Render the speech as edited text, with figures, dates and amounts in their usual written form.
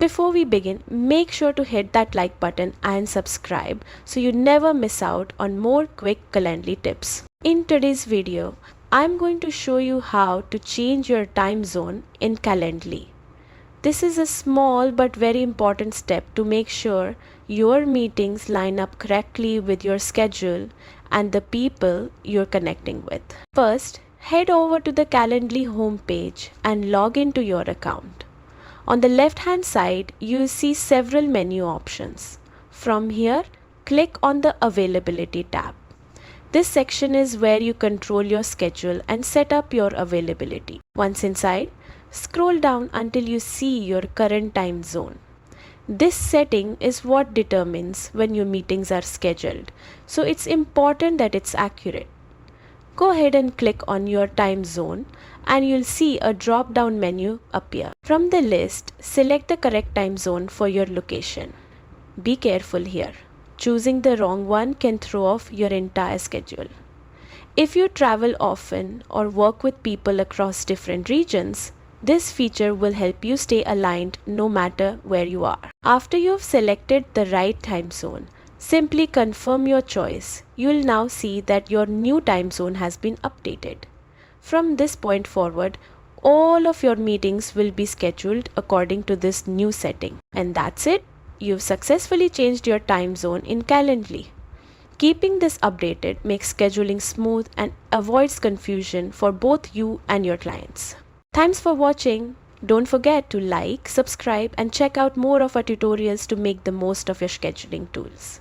Before we begin, make sure to hit that like button and subscribe so you never miss out on more quick Calendly tips. In today's video, I'm going to show you how to change your time zone in Calendly. This is a small but very important step to make sure your meetings line up correctly with your schedule and the people you're connecting with. First, head over to the Calendly homepage and log into your account. On the left hand side, you see several menu options. From here, click on the Availability tab. This section is where you control your schedule and set up your availability. Once inside, scroll down until you see your current time zone. This setting is what determines when your meetings are scheduled, so it's important that it's accurate. Go ahead and click on your time zone and you'll see a drop down menu appear. From the list, select the correct time zone for your location. Be careful here. Choosing the wrong one can throw off your entire schedule. If you travel often or work with people across different regions, this feature will help you stay aligned no matter where you are. After you've selected the right time zone, simply confirm your choice. You'll now see that your new time zone has been updated. From this point forward, all of your meetings will be scheduled according to this new setting. And that's it. You've successfully changed your time zone in Calendly. Keeping this updated makes scheduling smooth and avoids confusion for both you and your clients. Thanks for watching. Don't forget to like, subscribe, and check out more of our tutorials to make the most of your scheduling tools.